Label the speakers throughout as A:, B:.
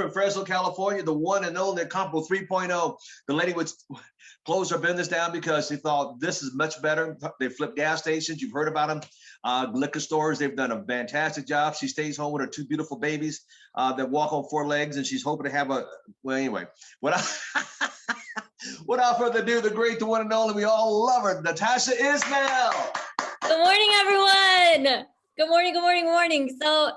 A: Fresno, California, the one and only Compo 3.0. The lady would close her business down because she thought this is much better. They flip gas stations. You've heard about them. Liquor stores. They've done a fantastic job. She stays home with her two beautiful babies that walk on four legs, and she's hoping to have a, well, anyway, without further ado, the great, the one and only, we all love her, Natasha Ismail.
B: Good morning, everyone. Good morning, good morning, good morning. So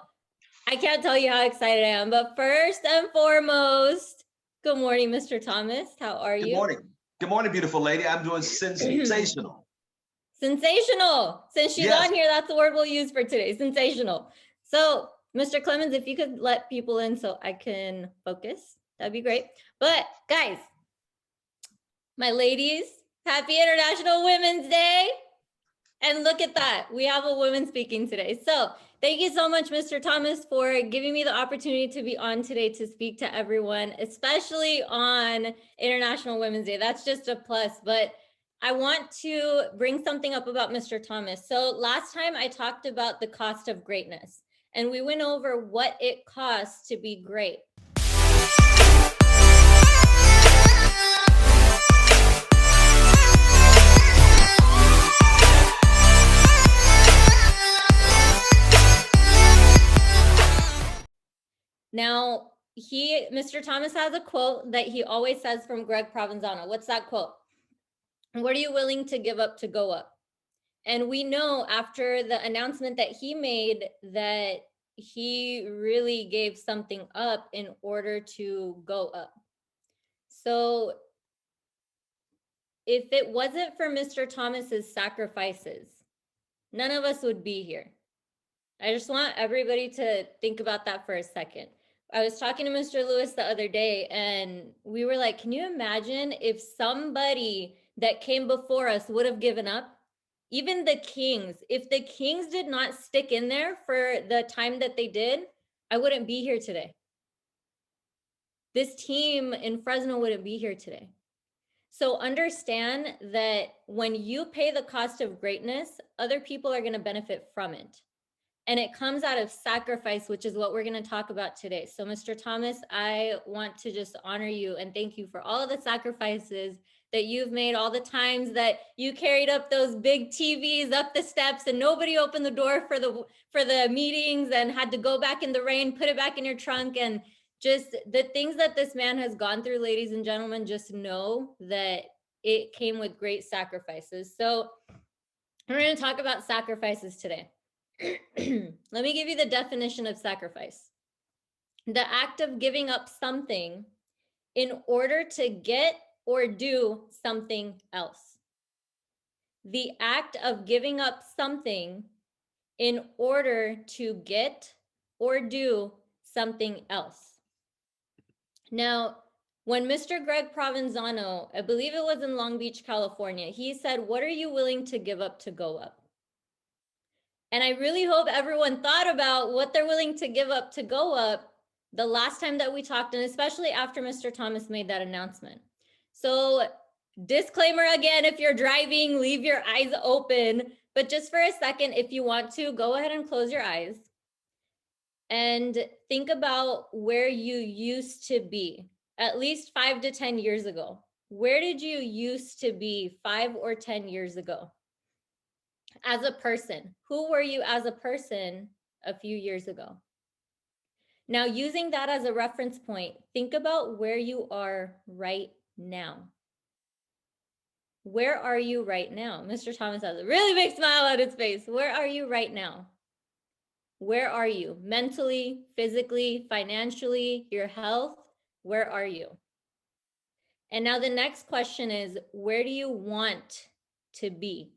B: I can't tell you how excited I am, but first and foremost, good morning, Mr. Thomas. How are you?
A: Good morning. Good morning, beautiful lady. I'm doing sensational.
B: Sensational. Since she's on here, that's the word we'll use for today, sensational. So, Mr. Clemens, if you could let people in so I can focus, that'd be great. But guys, my ladies, happy International Women's Day. And look at that, we have a woman speaking today. So thank you so much, Mr. Thomas, for giving me the opportunity to be on today to speak to everyone, especially on International Women's Day. That's just a plus, but I want to bring something up about Mr. Thomas. So last time I talked about the cost of greatness, and we went over what it costs to be great. Now, Mr. Thomas has a quote that he always says from Greg Provenzano. What's that quote? What are you willing to give up to go up? And we know after the announcement that he made that he really gave something up in order to go up. So if it wasn't for Mr. Thomas's sacrifices, none of us would be here. I just want everybody to think about that for a second. I was talking to Mr. Lewis the other day, and we were like, can you imagine if somebody that came before us would have given up? Even the kings, if the kings did not stick in there for the time that they did, I wouldn't be here today. This team in Fresno wouldn't be here today. So understand that when you pay the cost of greatness, other people are going to benefit from it. And it comes out of sacrifice, which is what we're going to talk about today. So Mr. Thomas, I want to just honor you and thank you for all of the sacrifices that you've made, all the times that you carried up those big TVs up the steps and nobody opened the door for the meetings and had to go back in the rain, put it back in your trunk, and just the things that this man has gone through, ladies and gentlemen, just know that it came with great sacrifices. So we're going to talk about sacrifices today. Let me give you the definition of sacrifice. The act of giving up something in order to get or do something else. The act of giving up something in order to get or do something else. Now, when Mr. Greg Provenzano, I believe it was in Long Beach, California, he said, what are you willing to give up to go up? And I really hope everyone thought about what they're willing to give up to go up the last time that we talked, and especially after Mr. Thomas made that announcement. So disclaimer again, if you're driving, leave your eyes open. But just for a second, if you want to, go ahead and close your eyes and think about where you used to be at least 5 to 10 years ago. Where did you used to be 5 or 10 years ago? As a person, who were you as a person a few years ago? Now, using that as a reference point, think about where you are right now. Where are you right now? Mr. Thomas has a really big smile on his face. Where are you right now? Where are you? Mentally, physically, financially, your health? Where are you? And now the next question is, where do you want to be?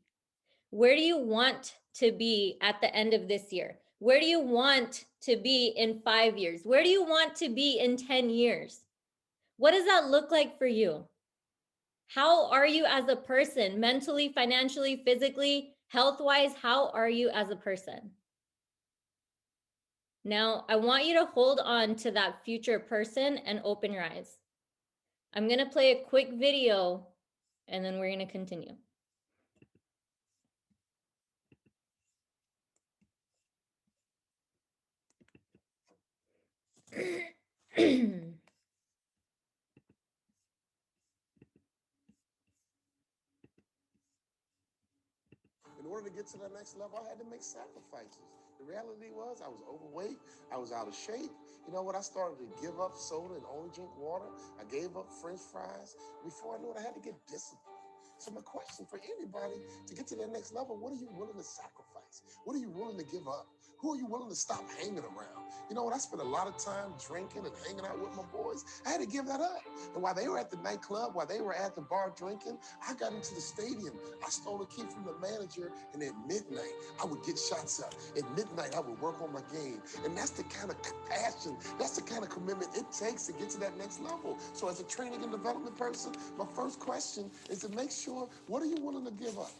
B: Where do you want to be at the end of this year? Where do you want to be in 5 years? Where do you want to be in 10 years? What does that look like for you? How are you as a person, mentally, financially, physically, health-wise? How are you as a person? Now, I want you to hold on to that future person and open your eyes. I'm going to play a quick video and then we're going to continue.
C: In order to get to that next level, I had to make sacrifices. The reality was I was overweight. I was out of shape. You know what? I started to give up soda and only drink water. I gave up French fries. Before I knew it, I had to get disciplined. So my question for anybody to get to that next level, what are you willing to sacrifice? What are you willing to give up? Who are you willing to stop hanging around? You know what? I spent a lot of time drinking and hanging out with my boys. I had to give that up. And while they were at the nightclub, while they were at the bar drinking, I got into the stadium. I stole a key from the manager, and at midnight, I would get shots up. At midnight, I would work on my game. And that's the kind of passion, that's the kind of commitment it takes to get to that next level. So as a training and development person, my first question is to make sure, what are you willing to give up?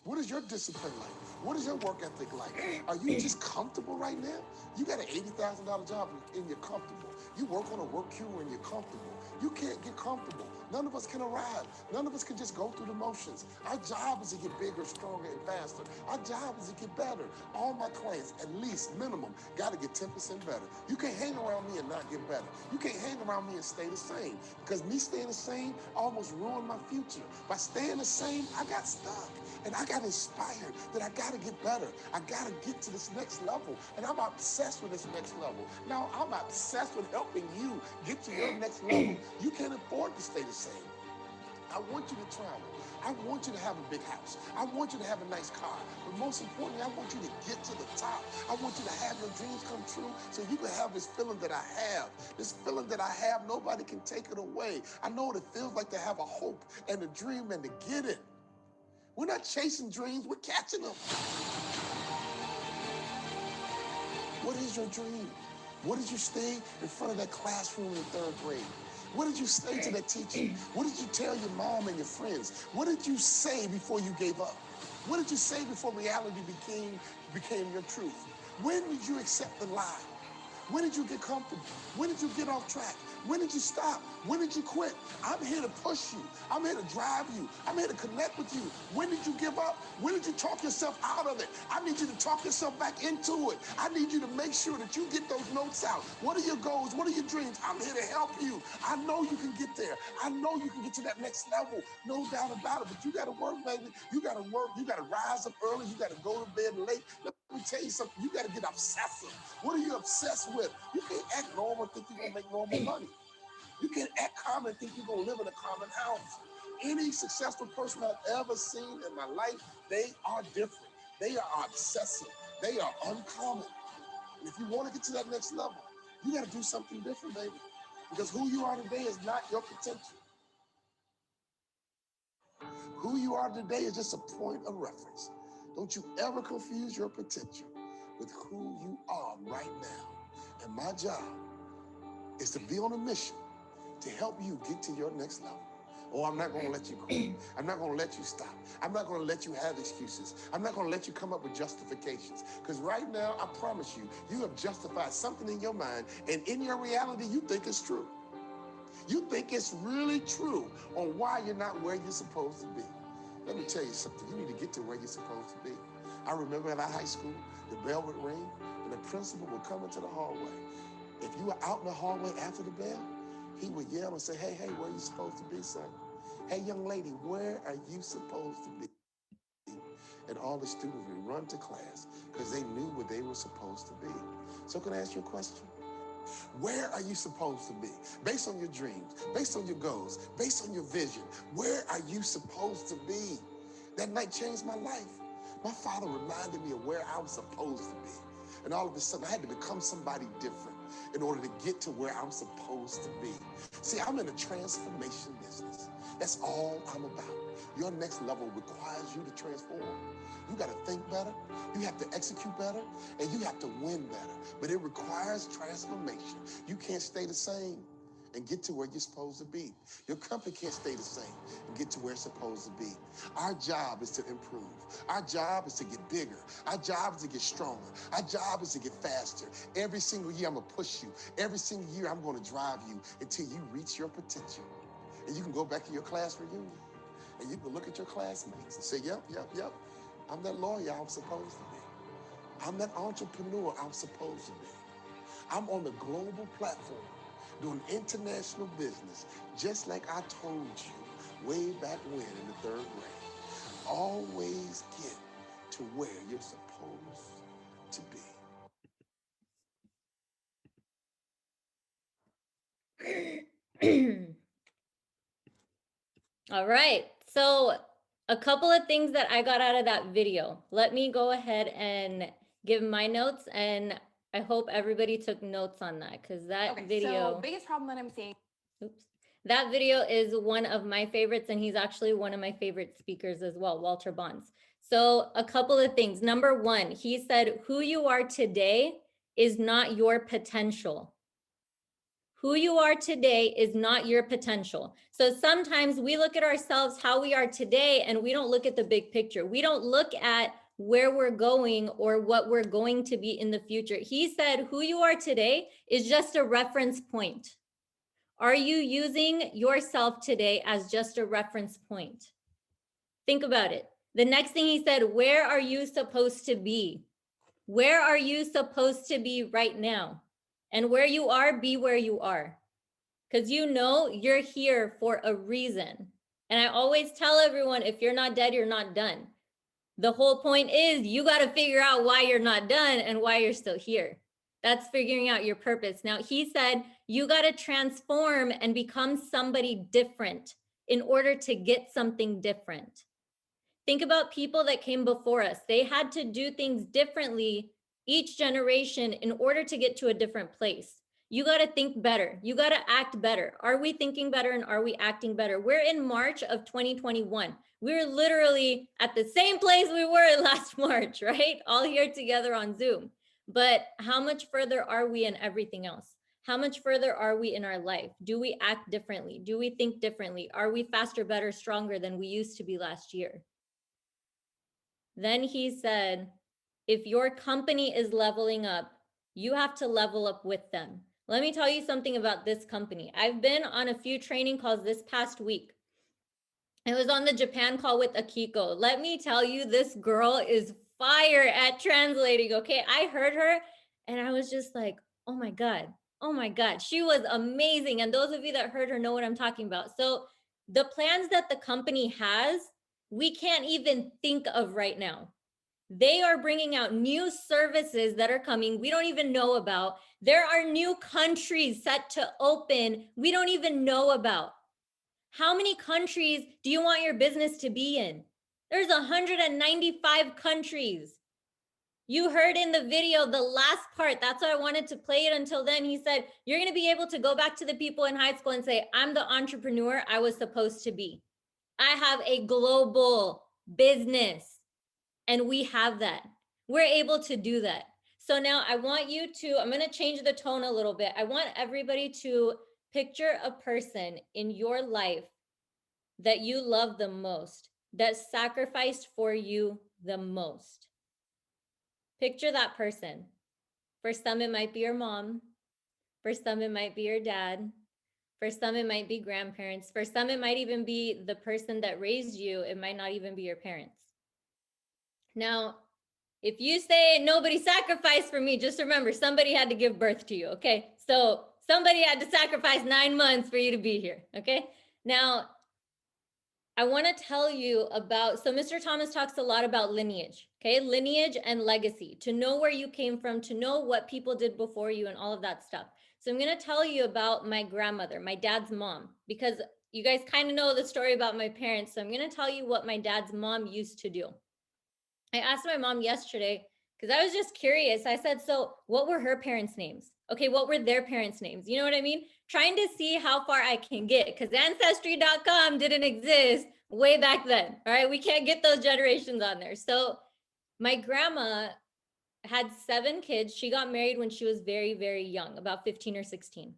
C: What is your discipline like? What is your work ethic like? Are you just comfortable right now? You got an $80,000 job and you're comfortable. You work on a work queue and you're comfortable. You can't get comfortable. None of us can arrive. None of us can just go through the motions. Our job is to get bigger, stronger, and faster. Our job is to get better. All my clients, at least minimum, got to get 10% better. You can't hang around me and not get better. You can't hang around me and stay the same, because me staying the same almost ruined my future. By staying the same, I got stuck. And I got inspired that I got to get better. I got to get to this next level. And I'm obsessed with this next level. Now, I'm obsessed with helping you get to your next level. You can't afford to stay the same. I want you to travel. I want you to have a big house. I want you to have a nice car. But most importantly, I want you to get to the top. I want you to have your dreams come true so you can have this feeling that I have. This feeling that I have, nobody can take it away. I know what it feels like to have a hope and a dream and to get it. We're not chasing dreams, we're catching them. What is your dream? What did you stay in front of that classroom in third grade? What did you say to that teacher? What did you tell your mom and your friends? What did you say before you gave up? What did you say before reality became your truth? When did you accept the lie? When did you get comfortable? When did you get off track? When did you stop? When did you quit? I'm here to push you. I'm here to drive you. I'm here to connect with you. When did you give up? When did you talk yourself out of it? I need you to talk yourself back into it. I need you to make sure that you get those notes out. What are your goals? What are your dreams? I'm here to help you. I know you can get there. I know you can get to that next level. No doubt about it. But you got to work, baby. You got to work. You got to rise up early. You got to go to bed late. Let me tell you something. You got to get obsessive. What are you obsessed with? You can't act normal and think you're going to make normal money. You can't act common and think you're going to live in a common house. Any successful person I've ever seen in my life, they are different. They are obsessive. They are uncommon. And if you want to get to that next level, you got to do something different, baby. Because who you are today is not your potential. Who you are today is just a point of reference. Don't you ever confuse your potential with who you are right now. And my job is to be on a mission to help you get to your next level. Oh, I'm not going to let you quit. I'm not going to let you stop. I'm not going to let you have excuses. I'm not going to let you come up with justifications. Because right now, I promise you, you have justified something in your mind, and in your reality, you think it's true. You think it's really true on why you're not where you're supposed to be. Let me tell you something. You need to get to where you're supposed to be. I remember at our high school, the bell would ring, and the principal would come into the hallway. If you were out in the hallway after the bell, he would yell and say, hey, where are you supposed to be, son? Hey, young lady, where are you supposed to be? And all the students would run to class because they knew where they were supposed to be. So can I ask you a question? Where are you supposed to be? Based on your dreams, based on your goals, based on your vision, where are you supposed to be? That night changed my life. My father reminded me of where I was supposed to be. And all of a sudden, I had to become somebody different in order to get to where I'm supposed to be. See, I'm in a transformation business. That's all I'm about. Your next level requires you to transform. You got to think better, you have to execute better, and you have to win better. But it requires transformation. You can't stay the same and get to where you're supposed to be. Your company can't stay the same and get to where it's supposed to be. Our job is to improve. Our job is to get bigger. Our job is to get stronger. Our job is to get faster. Every single year, I'm going to push you. Every single year, I'm going to drive you until you reach your potential. And you can go back to your class reunion, and you can look at your classmates and say, yep, I'm that lawyer I'm supposed to be. I'm that entrepreneur I'm supposed to be. I'm on the global platform. doing international business, just like I told you way back when in the 3rd grade. Always get to where you're supposed to be.
B: All right. So a couple of things that I got out of that video. Let me go ahead and give my notes, and I hope everybody took notes on that, because that video.
D: So biggest problem that I'm seeing.
B: Oops. That video is one of my favorites, and he's actually one of my favorite speakers as well, Walter Bonds. So a couple of things. Number one, he said, who you are today is not your potential. Who you are today is not your potential. So sometimes we look at ourselves, how we are today, and we don't look at the big picture. We don't look at where we're going or what we're going to be in the future. He said, who you are today is just a reference point. Are you using yourself today as just a reference point? Think about it. The next thing he said, where are you supposed to be? Where are you supposed to be right now? And where you are, be where you are. Because you know you're here for a reason. And I always tell everyone, if you're not dead, you're not done. The whole point is you got to figure out why you're not done and why you're still here. That's figuring out your purpose. Now, he said, you got to transform and become somebody different in order to get something different. Think about people that came before us. They had to do things differently each generation in order to get to a different place. You got to think better. You got to act better. Are we thinking better and are we acting better? We're in March of 2021. We're literally at the same place we were last March, right? All here together on Zoom. But how much further are we in everything else? How much further are we in our life? Do we act differently? Do we think differently? Are we faster, better, stronger than we used to be last year? Then he said, if your company is leveling up, you have to level up with them. Let me tell you something about this company. I've been on a few training calls this past week. I was on the Japan call with Akiko. Let me tell you, this girl is fire at translating, okay? I heard her and I was just like, oh my God, oh my God. She was amazing. And those of you that heard her know what I'm talking about. So the plans that the company has, we can't even think of right now. They are bringing out new services that are coming we don't even know about. There are new countries set to open we don't even know about. How many countries do you want your business to be in? There's 195 countries. You heard in the video, the last part, that's why I wanted to play it until then. He said, you're going to be able to go back to the people in high school and say, I'm the entrepreneur I was supposed to be. I have a global business. And we have that. We're able to do that. So now I want you to, I'm going to change the tone a little bit. I want everybody to picture a person in your life that you love the most, that sacrificed for you the most. Picture that person. For some, it might be your mom. For some, it might be your dad. For some, it might be grandparents. For some, it might even be the person that raised you. It might not even be your parents. Now, if you say nobody sacrificed for me, just remember somebody had to give birth to you, okay? So somebody had to sacrifice 9 months for you to be here, okay? Now, I want to tell you about, so Mr. Thomas talks a lot about lineage, okay? Lineage and legacy, to know where you came from, to know what people did before you and all of that stuff. So I'm going to tell you about my grandmother, my dad's mom, because you guys kind of know the story about my parents. So I'm going to tell you what my dad's mom used to do. I asked my mom yesterday because I was just curious. I said, so what were her parents' names? Okay, what were their parents' names? You know what I mean? Trying to see how far I can get because Ancestry.com didn't exist way back then. All right, we can't get those generations on there. So my grandma had 7 kids. She got married when she was very, very young, about 15 or 16.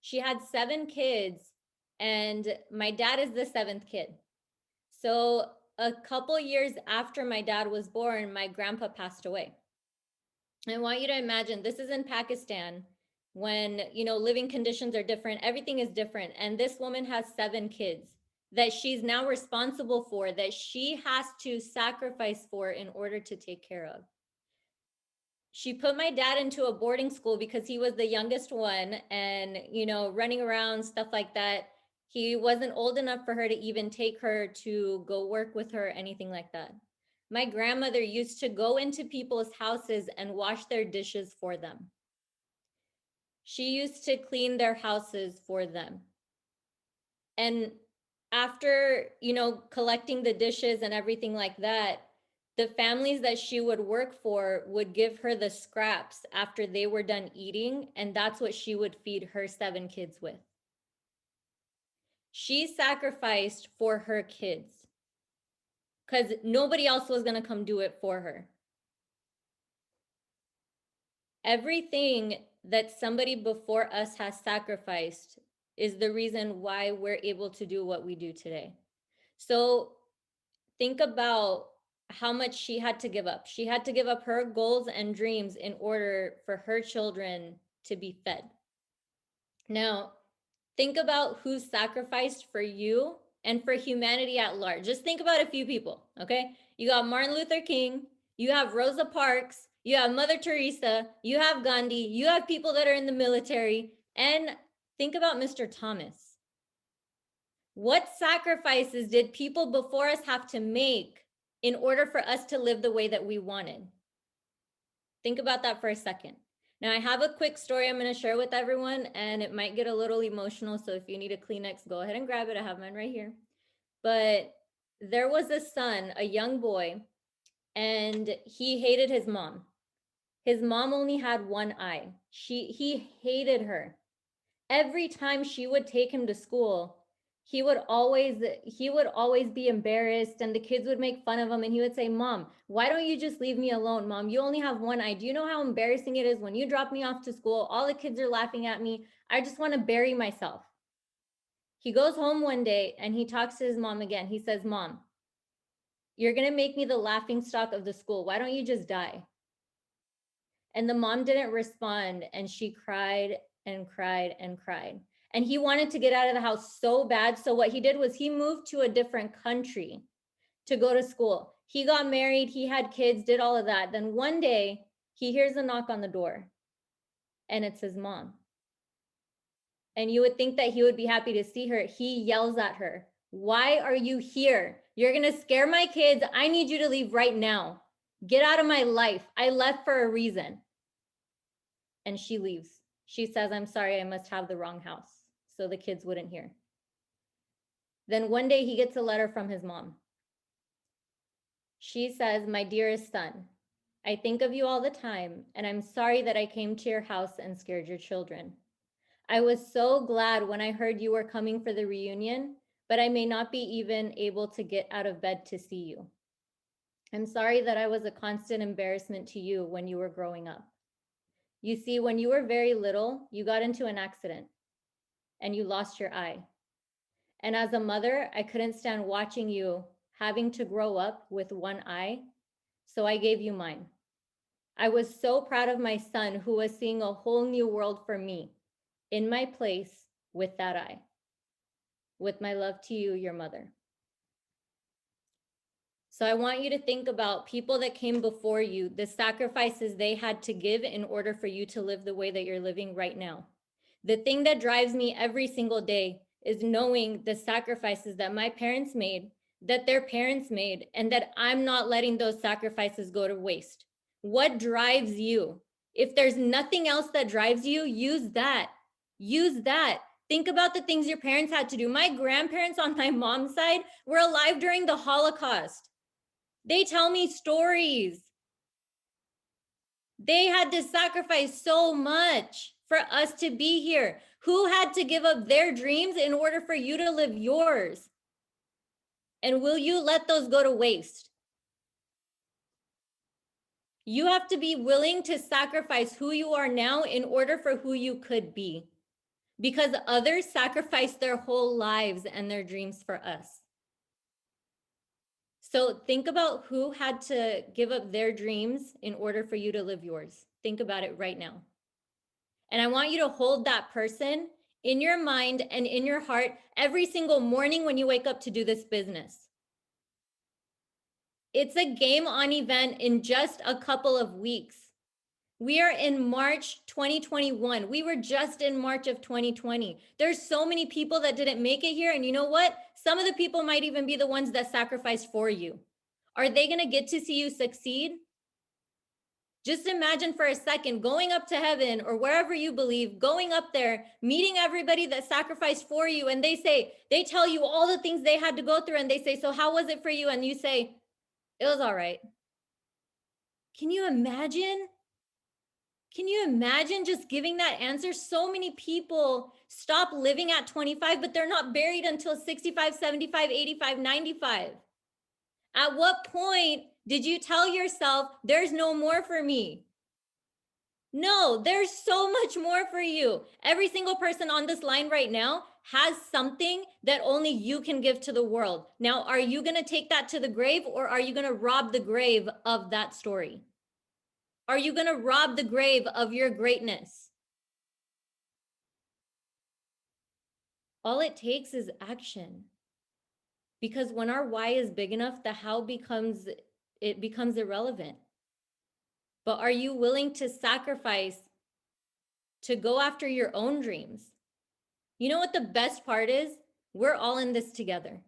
B: She had 7 kids and my dad is the 7th kid. So a couple years after my dad was born, my grandpa passed away. I want you to imagine this is in Pakistan when, you know, living conditions are different. Everything is different. And this woman has 7 kids that she's now responsible for, that she has to sacrifice for in order to take care of. she put my dad into a boarding school because he was the youngest one, and, you know, running around, stuff like that. He wasn't old enough for her to even take her to go work with her, anything like that. My grandmother used to go into people's houses and wash their dishes for them. She used to clean their houses for them. And after, you know, collecting the dishes and everything like that, the families that she would work for would give her the scraps after they were done eating, and that's what she would feed her 7 kids with. She sacrificed for her kids because nobody else was going to come do it for her. Everything that somebody before us has sacrificed is the reason why we're able to do what we do today. So think about how much she had to give up. She had to give up her goals and dreams in order for her children to be fed. Now, think about who sacrificed for you and for humanity at large. Just think about a few people, okay? You got Martin Luther King, you have Rosa Parks, you have Mother Teresa, you have Gandhi, you have people that are in the military, and think about Mr. Thomas. What sacrifices did people before us have to make in order for us to live the way that we wanted? Think about that for a second. Now, I have a quick story I'm going to share with everyone, and it might get a little emotional. So if you need a Kleenex, go ahead and grab it. I have mine right here. But there was a son, a young boy, and he hated his mom. His mom only had one eye. He hated her. Every time she would take him to school, he would always be embarrassed, and the kids would make fun of him, and he would say, "Mom, why don't you just leave me alone? Mom, you only have one eye. Do you know how embarrassing it is when you drop me off to school? All the kids are laughing at me. I just want to bury myself." He goes home one day and he talks to his mom again. He says, "Mom, you're going to make me the laughing stock of the school. Why don't you just die?" And the mom didn't respond, and she cried and cried and cried. And he wanted to get out of the house so bad. So what he did was he moved to a different country to go to school. He got married, he had kids, did all of that. Then one day he hears a knock on the door, and it's his mom. And you would think that he would be happy to see her. He yells at her, "Why are you here? You're going to scare my kids. I need you to leave right now. Get out of my life. I left for a reason." And she leaves. She says, "I'm sorry, I must have the wrong house." So the kids wouldn't hear. Then one day he gets a letter from his mom. She says, "My dearest son, I think of you all the time, and I'm sorry that I came to your house and scared your children. I was so glad when I heard you were coming for the reunion, but I may not be even able to get out of bed to see you. I'm sorry that I was a constant embarrassment to you when you were growing up. You see, when you were very little, you got into an accident and you lost your eye. And as a mother, I couldn't stand watching you having to grow up with one eye, so I gave you mine. I was so proud of my son who was seeing a whole new world for me in my place with that eye. With my love to you, your mother." So I want you to think about people that came before you, the sacrifices they had to give in order for you to live the way that you're living right now. The thing that drives me every single day is knowing the sacrifices that my parents made, that their parents made, and that I'm not letting those sacrifices go to waste. What drives you? If there's nothing else that drives you, use that. Use that. Think about the things your parents had to do. My grandparents on my mom's side were alive during the Holocaust. They tell me stories. They had to sacrifice so much for us to be here. Who had to give up their dreams in order for you to live yours? And will you let those go to waste? You have to be willing to sacrifice who you are now in order for who you could be, because others sacrificed their whole lives and their dreams for us. So think about who had to give up their dreams in order for you to live yours. Think about it right now. And I want you to hold that person in your mind and in your heart every single morning when you wake up to do this business. It's a game on event in just a couple of weeks. We are in March 2021. We were just in March of 2020. There's so many people that didn't make it here. And you know what? Some of the people might even be the ones that sacrificed for you. Are they going to get to see you succeed? Just imagine for a second going up to heaven or wherever you believe, going up there, meeting everybody that sacrificed for you. And they tell you all the things they had to go through. And they say, so how was it for you? And you say, it was all right. Can you imagine? Can you imagine just giving that answer? So many people stop living at 25, but they're not buried until 65, 75, 85, 95. At what point did you tell yourself, there's no more for me? No, there's so much more for you. Every single person on this line right now has something that only you can give to the world. Now, are you going to take that to the grave, or are you going to rob the grave of that story? Are you going to rob the grave of your greatness? All it takes is action. Because when our why is big enough, the how becomes irrelevant. But are you willing to sacrifice to go after your own dreams? You know what the best part is? We're all in this together.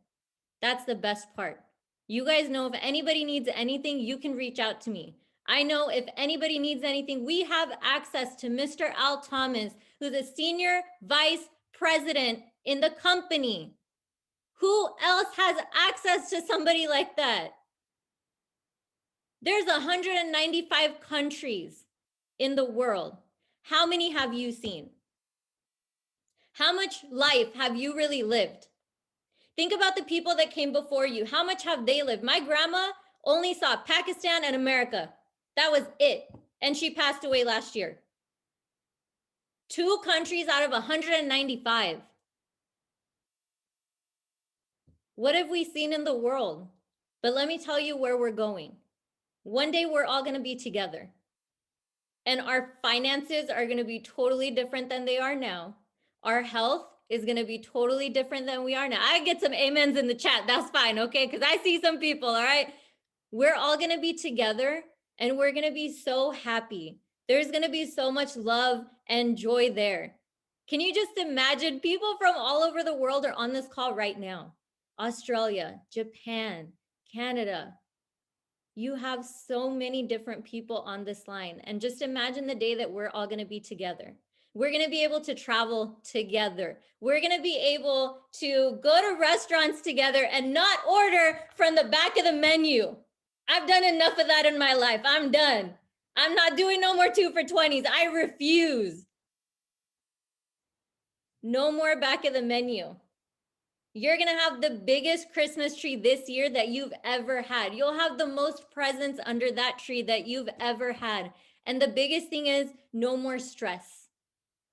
B: That's the best part. You guys know if anybody needs anything, you can reach out to me. I know if anybody needs anything, we have access to Mr. Al Thomas, who's a senior vice president in the company. Who else has access to somebody like that? There's 195 countries in the world. How many have you seen? How much life have you really lived? Think about the people that came before you. How much have they lived? My grandma only saw Pakistan and America. That was it. And she passed away last year. 2 countries out of 195. What have we seen in the world? But let me tell you where we're going. One day we're all going to be together. And our finances are going to be totally different than they are now. Our health is going to be totally different than we are now. I get some amens in the chat. That's fine, okay? Because I see some people, all right? We're all going to be together and we're going to be so happy. There's going to be so much love and joy there. Can you just imagine people from all over the world are on this call right now? Australia, Japan, Canada. You have so many different people on this line. And just imagine the day that we're all going to be together. We're going to be able to travel together. We're going to be able to go to restaurants together and not order from the back of the menu. I've done enough of that in my life. I'm done. I'm not doing no more 2 for 20s. I refuse. No more back of the menu. You're going to have the biggest Christmas tree this year that you've ever had. You'll have the most presents under that tree that you've ever had. And the biggest thing is no more stress.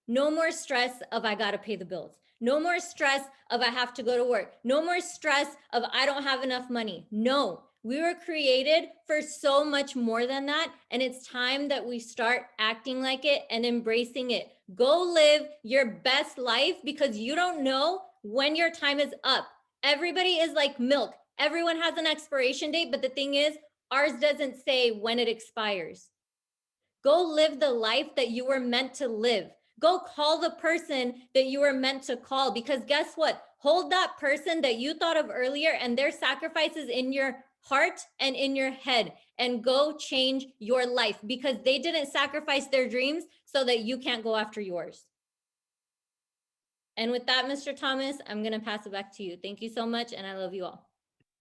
B: No more stress of I got to pay the bills. No more stress of I have to go to work. No more stress of I don't have enough money. No, we were created for so much more than that. And it's time that we start acting like it and embracing it. Go live your best life because you don't know when your time is up. Everybody is like milk. Everyone has an expiration date, but the thing is, ours doesn't say when it expires. Go live the life that you were meant to live. Go call the person that you were meant to call, because guess what? Hold that person that you thought of earlier and their sacrifices in your heart and in your head, and go change your life, because they didn't sacrifice their dreams so that you can't go after yours. And with that, Mr. Thomas, I'm going to pass it back to you. Thank you so much, and I love you all.